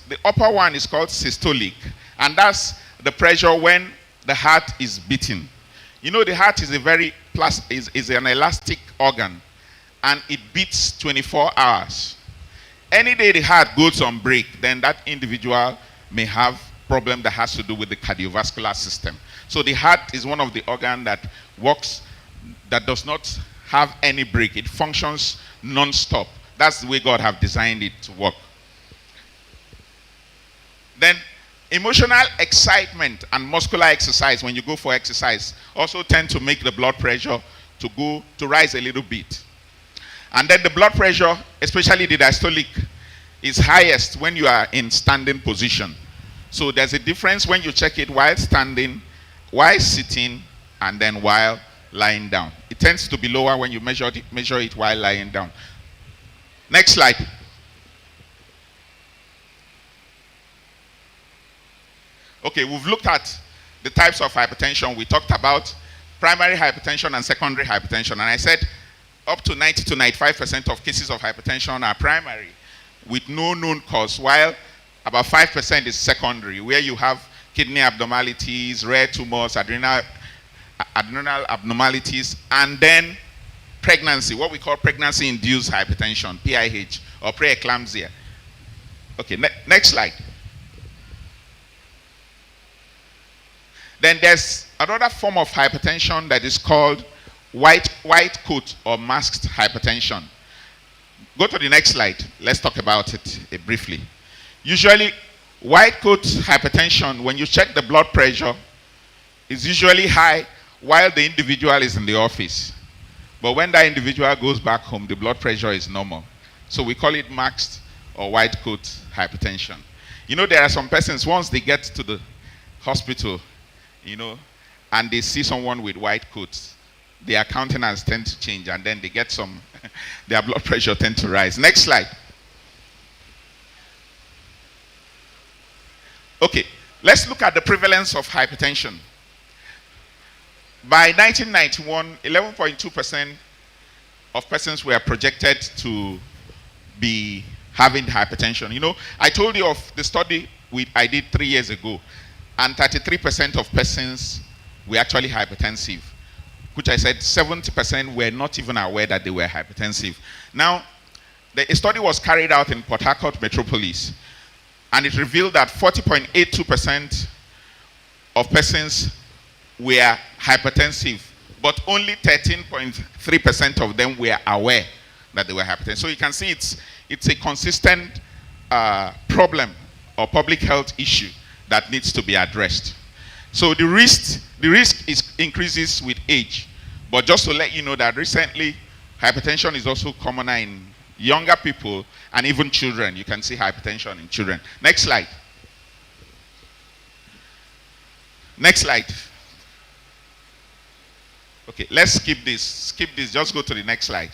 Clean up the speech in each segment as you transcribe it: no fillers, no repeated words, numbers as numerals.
the upper one is called systolic, and that's the pressure when the heart is beating. You know, the heart is is an elastic organ, and it beats 24 hours. Any day the heart goes on break, then that individual may have problem that has to do with the cardiovascular system. So the heart is one of the organs that works, that does not have any break. It functions non-stop. That's the way God have designed it to work. Then emotional excitement and muscular exercise, when you go for exercise, also tend to make the blood pressure to rise a little bit. And then the blood pressure, especially the diastolic, is highest when you are in standing position. So there's a difference when you check it while standing, while sitting, and then while lying down. It tends to be lower when you measure it while lying down. Next slide. Okay, we've looked at the types of hypertension. We talked about primary hypertension and secondary hypertension. And I said up to 90 to 95% of cases of hypertension are primary with no known cause, while about 5% is secondary, where you have kidney abnormalities, rare tumors, adrenal abnormalities, and then pregnancy, what we call pregnancy-induced hypertension, PIH, or preeclampsia. Okay, next slide. Then there's another form of hypertension that is called white coat or masked hypertension. Go to the next slide. Let's talk about it briefly. Usually, white coat hypertension, when you check the blood pressure, is usually high while the individual is in the office. But when that individual goes back home, the blood pressure is normal. So we call it masked or white coat hypertension. You know, there are some persons, once they get to the hospital, you know, and they see someone with white coats, their countenance tends to change, and then they get some, their blood pressure tends to rise. Next slide. Okay, let's look at the prevalence of hypertension. By 1991, 11.2% of persons were projected to be having hypertension. You know, I told you of the study I did 3 years ago, and 33% of persons were actually hypertensive, which I said 70% were not even aware that they were hypertensive. Now, a study was carried out in Port Harcourt metropolis, and it revealed that 40.82% of persons were hypertensive, but only 13.3% of them were aware that they were hypertensive. So you can see it's a consistent problem or public health issue that needs to be addressed. So the risk increases with age. But just to let you know that recently, hypertension is also commoner in younger people and even children. You can see hypertension in children. Next slide. Next slide. Okay, let's skip this. Skip this. Just go to the next slide.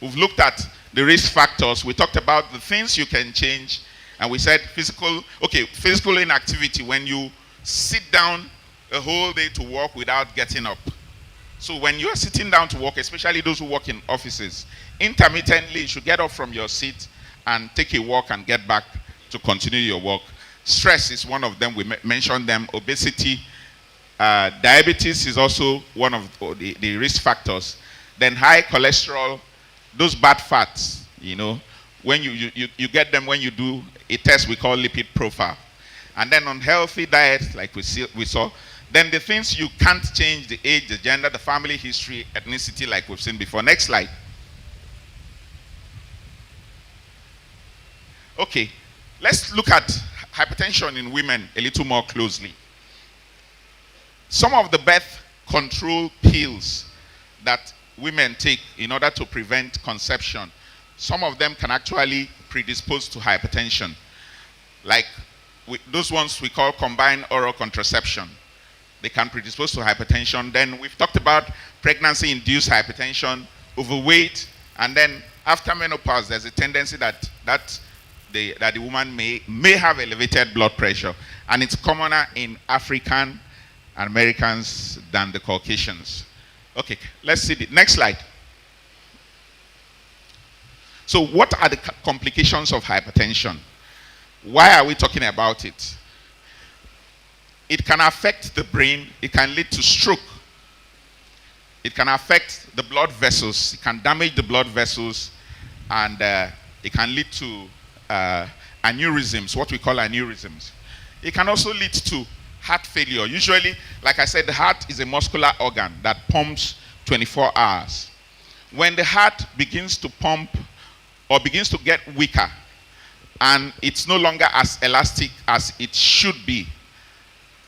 We've looked at the risk factors. We talked about the things you can change. And we said physical inactivity, when you sit down a whole day to work without getting up. So when you are sitting down to work, especially those who work in offices, intermittently you should get up from your seat and take a walk and get back to continue your work. Stress is one of them. We mentioned them. Obesity, diabetes is also one of the risk factors. Then high cholesterol, those bad fats, you know, when you get them when you do a test we call lipid profile. And then unhealthy diet, like we saw. Then the things you can't change, the age, the gender, the family history, ethnicity, like we've seen before. Next slide. Okay, let's look at hypertension in women a little more closely. Some of the birth control pills that women take in order to prevent conception, some of them can actually predispose to hypertension. Like those ones we call combined oral contraception. They can predispose to hypertension. Then we've talked about pregnancy-induced hypertension, overweight, and then after menopause, there's a tendency that the woman may have elevated blood pressure, and it's commoner in African Americans than the Caucasians. Okay, let's see the next slide. So what are the complications of hypertension? Why are we talking about it? It can affect the brain. It can lead to stroke. It can affect the blood vessels. It can damage the blood vessels. And it can lead to aneurysms, what we call aneurysms. It can also lead to heart failure. Usually, like I said, the heart is a muscular organ that pumps 24 hours. When the heart begins to pump or begins to get weaker and it's no longer as elastic as it should be,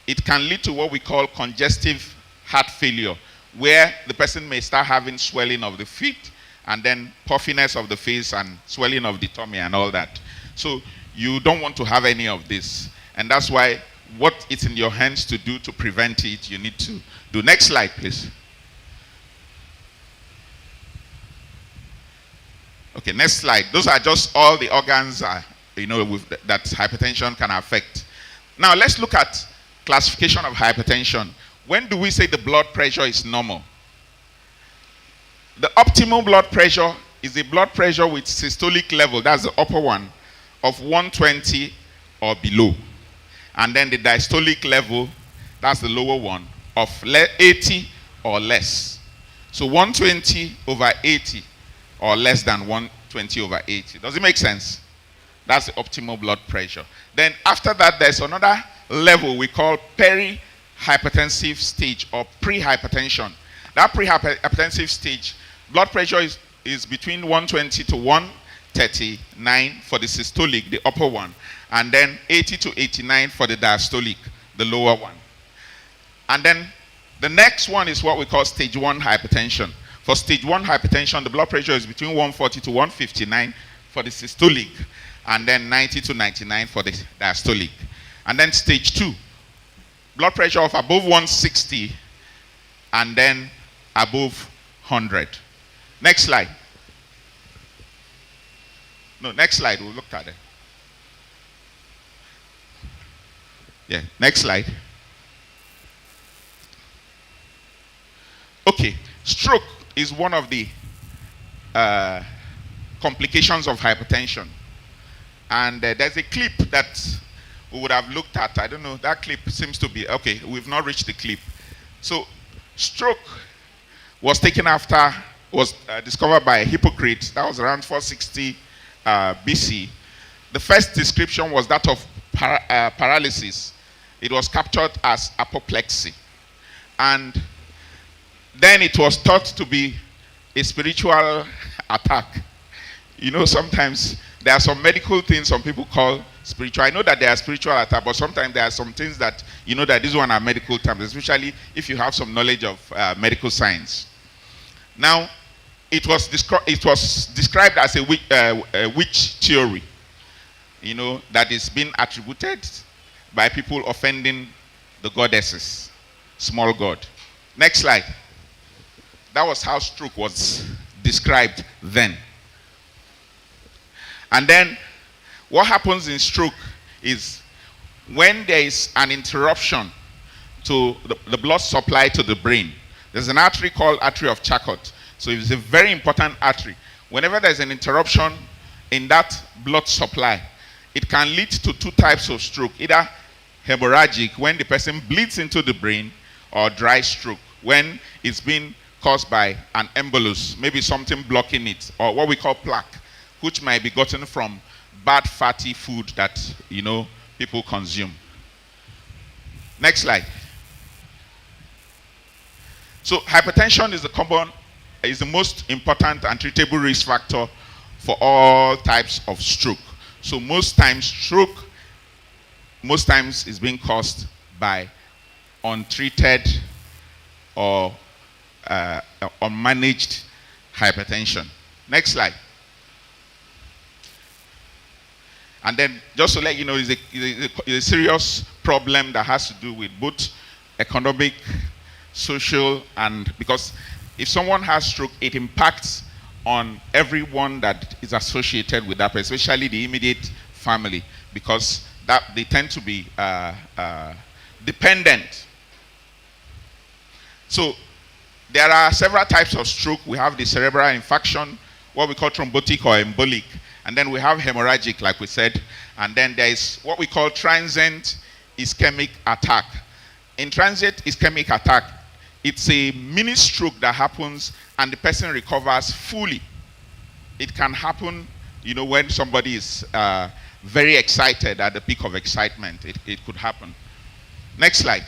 it can lead to what we call congestive heart failure, where the person may start having swelling of the feet and then puffiness of the face and swelling of the tummy and all that. So you don't want to have any of this. And that's why what it's in your hands to do to prevent it, you need to do. Next slide, please. Okay, next slide. Those are just all the organs that hypertension can affect. Now let's look at classification of hypertension. When do we say the blood pressure is normal? The optimal blood pressure is the blood pressure with systolic level, that's the upper one, of 120 or below. And then the diastolic level, that's the lower one, of 80 or less. So 120 over 80 or less than 120 over 80. Does it make sense? That's the optimal blood pressure. Then after that, there's another level we call peri-hypertensive stage or pre-hypertension. That pre-hypertensive stage, blood pressure is between 120 to 139 for the systolic, the upper one, and then 80 to 89 for the diastolic, the lower one. And then the next one is what we call stage 1 hypertension. For stage 1 hypertension, the blood pressure is between 140 to 159 for the systolic, and then 90 to 99 for the diastolic. And then stage 2, blood pressure of above 160 and then above 100. Next slide. No, next slide, we'll look at it. Yeah, next slide. Okay, stroke is one of the complications of hypertension. And there's a clip that we would have looked at. I don't know, that clip seems to be, okay, we've not reached the clip. So, stroke was discovered by Hippocrates. That was around 460 BC. The first description was that of paralysis. It was captured as apoplexy. And then it was thought to be a spiritual attack. You know, sometimes there are some medical things some people call spiritual. I know that there are spiritual attacks, but sometimes there are some things that, you know, that these one are medical terms, especially if you have some knowledge of medical science. Now, it was described as a witch theory, you know, that is being attributed by people offending the goddesses, small god. Next slide. That was how stroke was described then. And then what happens in stroke is when there is an interruption to the blood supply to the brain, there's an artery called artery of Charcot. So it's a very important artery. Whenever there's an interruption in that blood supply, it can lead to two types of stroke, either hemorrhagic, when the person bleeds into the brain, or dry stroke, when it's being caused by an embolus, maybe something blocking it, or what we call plaque, which might be gotten from bad fatty food that, you know, people consume. Next slide. So hypertension is the most important and treatable risk factor for all types of stroke. So most times is being caused by untreated or unmanaged hypertension. Next slide. And then just to let you know, it's a serious problem that has to do with both economic, social, and because if someone has stroke, it impacts on everyone that is associated with that person, especially the immediate family, because that they tend to be dependent. So there are several types of stroke. We have the cerebral infarction, what we call thrombotic or embolic, and then we have hemorrhagic, like we said, And then there is what we call transient ischemic attack. In transient ischemic attack, it's a mini stroke that happens and the person recovers fully. It can happen, when somebody is very excited, at the peak of excitement. It could happen. Next slide.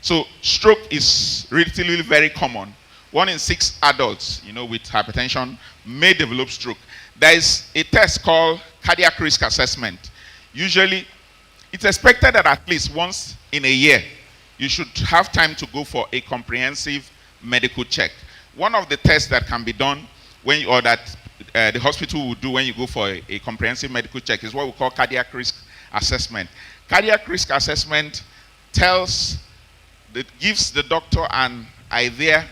So stroke is relatively very common. 1 in 6 adults, with hypertension may develop stroke. There is a test called cardiac risk assessment. Usually, it's expected that at least once in a year, you should have time to go for a comprehensive medical check. One of the tests that can be done that the hospital will do when you go for a comprehensive medical check is what we call cardiac risk assessment. Cardiac risk assessment gives the doctor an idea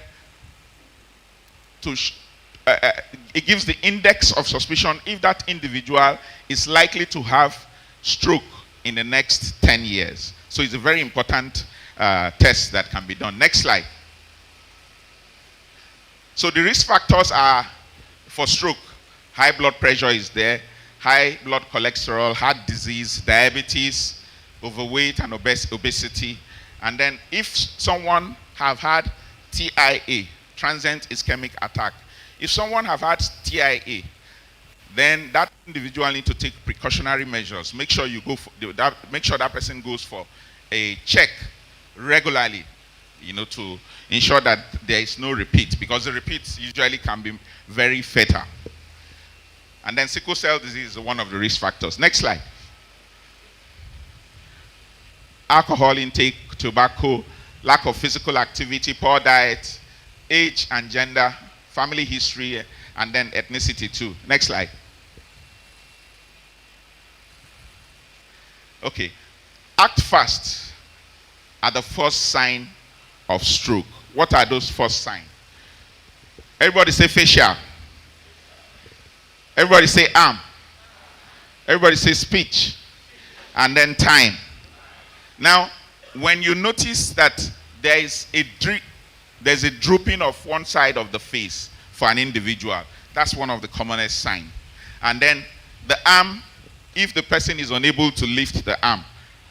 it gives the index of suspicion if that individual is likely to have stroke in the next 10 years. So it's a very important test that can be done. Next slide. So the risk factors are for stroke. High blood pressure is there, high blood cholesterol, heart disease, diabetes, overweight and obesity. And then if someone have had TIA, transient ischemic attack, if someone have had TIA, then that individual need to take precautionary measures. Make sure make sure that person goes for a check regularly, to ensure that there is no repeat, because the repeats usually can be very fatal. And then sickle cell disease is one of the risk factors. Next slide. Alcohol intake, tobacco, lack of physical activity, poor diet, age and gender, family history, and then ethnicity too. Next slide. Okay. Act fast are the first sign of stroke. What are those first signs? Everybody say facial. Everybody say arm. Everybody say speech. And then time. Now, when you notice that there's a drooping of one side of the face for an individual, that's one of the commonest signs. And then the arm, if the person is unable to lift the arm,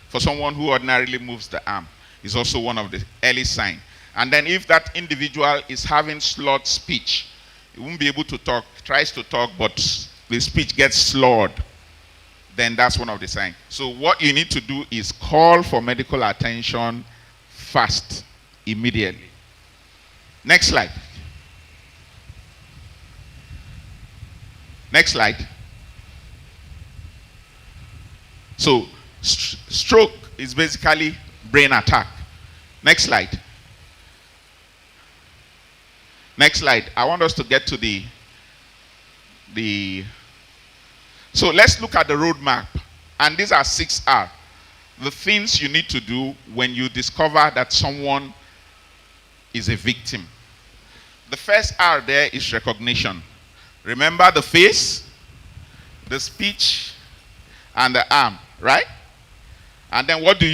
for someone who ordinarily moves the arm, is also one of the early signs. And then if that individual is having slurred speech, he won't be able to talk, tries to talk, but the speech gets slurred, then that's one of the signs. So what you need to do is call for medical attention fast, immediately. Next slide. Next slide. So stroke is basically brain attack. Next slide. Next slide. I want us to get to so let's look at the roadmap. And these are 6R. The things you need to do when you discover that someone is a victim. The first R there is recognition. Remember the face, the speech, and the arm, right? And then what do?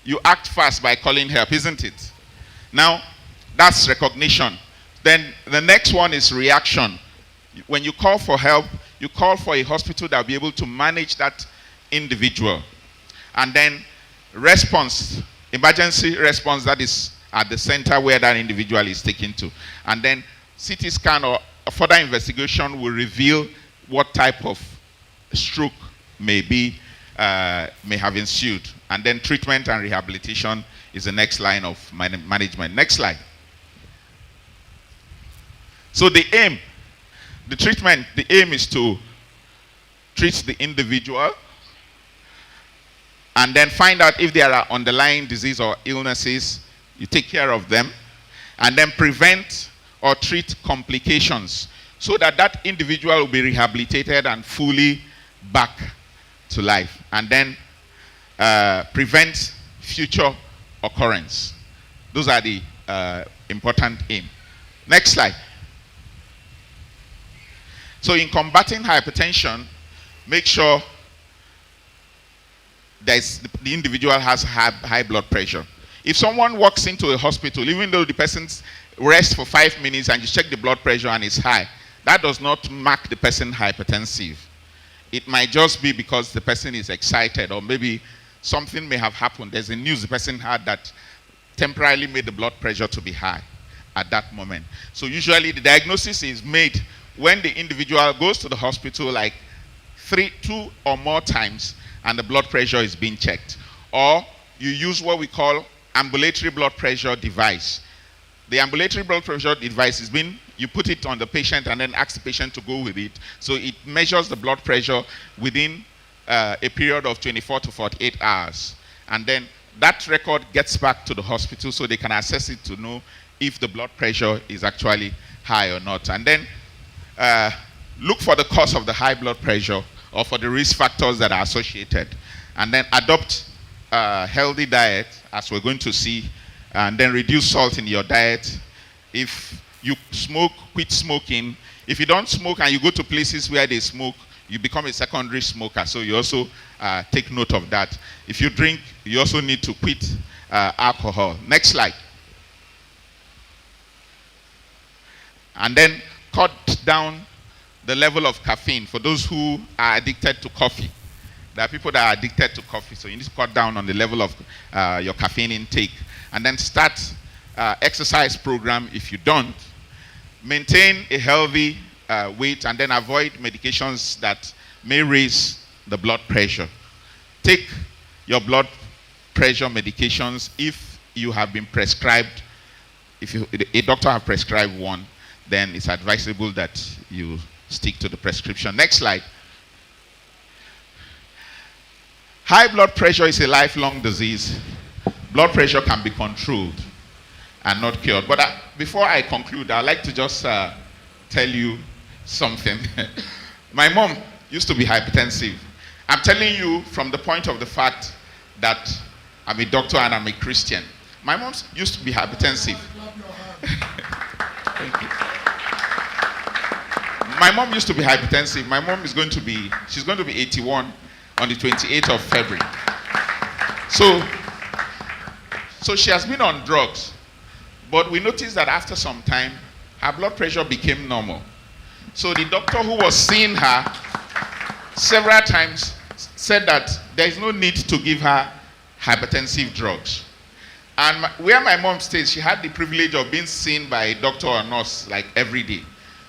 You act fast by calling help, isn't it? Now, that's recognition. Then the next one is reaction. When you call for help, you call for a hospital that will be able to manage that individual. And then response, emergency response, that is at the center where that individual is taken to. And then CT scan or further investigation will reveal what type of stroke may have ensued. And then treatment and rehabilitation is the next line of management. Next slide. So the aim is to treat the individual and then find out if there are underlying disease or illnesses. You take care of them and then prevent or treat complications so that that individual will be rehabilitated and fully back to life, and then prevent future occurrence. Those are the important aim. Next slide. So in combating hypertension, make sure the individual has high blood pressure. If someone walks into a hospital, even though the person rests for 5 minutes and you check the blood pressure and it's high, that does not mark the person hypertensive. It might just be because the person is excited, or maybe something may have happened. There's a news the person had that temporarily made the blood pressure to be high at that moment. So usually the diagnosis is made when the individual goes to the hospital like 2 or more times and the blood pressure is being checked. Or you use what we call ambulatory blood pressure device. The ambulatory blood pressure device is you put it on the patient and then ask the patient to go with it. So it measures the blood pressure within a period of 24 to 48 hours. And then that record gets back to the hospital so they can assess it to know if the blood pressure is actually high or not. And then look for the cause of the high blood pressure or for the risk factors that are associated. And then adopt a healthy diet, as we're going to see, and then reduce salt in your diet. If you smoke, quit smoking. If you don't smoke and you go to places where they smoke, you become a secondary smoker. So you also take note of that. If you drink, you also need to quit alcohol. Next slide. And then cut down the level of caffeine for those who are addicted to coffee. There are people that are addicted to coffee, so you need to cut down on the level of your caffeine intake. And then start exercise program if you don't. Maintain a healthy weight, and then avoid medications that may raise the blood pressure. Take your blood pressure medications if you have been prescribed. If a doctor has prescribed one, then it's advisable that you stick to the prescription. Next slide. High blood pressure is a lifelong disease. Blood pressure can be controlled and not cured. But before I conclude, I'd like to just tell you something. My mom used to be hypertensive. I'm telling you from the point of the fact that I'm a doctor and I'm a Christian. My mom used to be hypertensive. Thank you. My mom used to be hypertensive. My mom she's going to be 81 on the 28th of February. So she has been on drugs. But we noticed that after some time, her blood pressure became normal. So the doctor who was seeing her several times said that there is no need to give her hypertensive drugs. And where my mom stays, she had the privilege of being seen by a doctor or nurse like every day.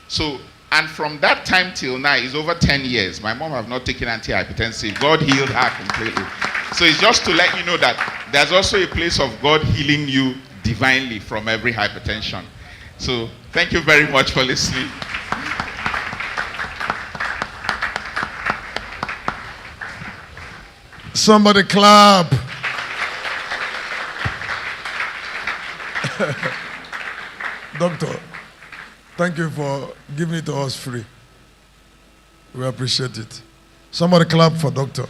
So, and from that time till now, it's over 10 years. My mom have not taken antihypertensive. God healed her completely. So it's just to let you know that there's also a place of God healing you divinely from every hypertension. So thank you very much for listening. Somebody clap. Doctor, thank you for giving it to us free. We appreciate it. Somebody clap for doctor.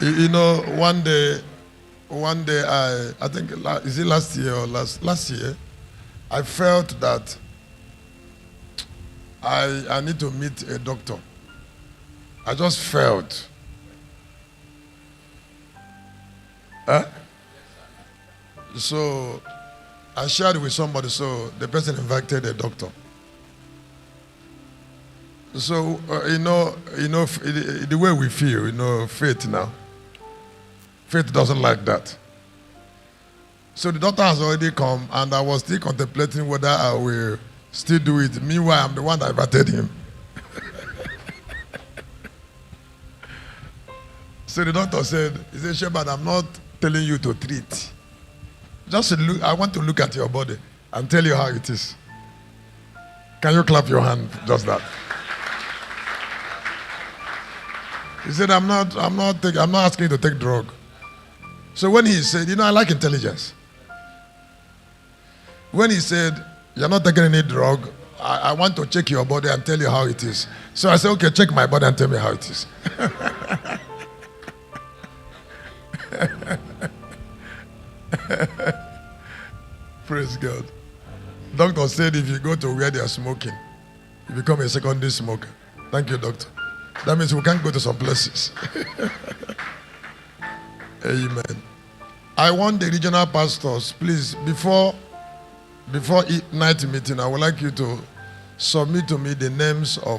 You know, one day I think, is it last year or last year, I felt that I need to meet a doctor. I just felt. So I shared it with somebody, so the person invited a doctor. So, the way we feel, faith now. Faith doesn't like that. So the doctor has already come, and I was still contemplating whether I will still do it. Meanwhile, I'm the one that invited him. So the doctor said, Shepherd, I'm not telling you to treat. Just look, I want to look at your body and tell you how it is. Can you clap your hand? Just that. He said, I'm not asking you to take drug. So when he said, I like intelligence. When he said, you're not taking any drug, I want to check your body and tell you how it is. So I said, okay, check my body and tell me how it is. Praise God. Doctor said if you go to where they are smoking, you become a secondary smoker. Thank you, doctor. That means we can't go to some places. Amen. I want the regional pastors, please, before before night meeting, I would like you to submit to me the names of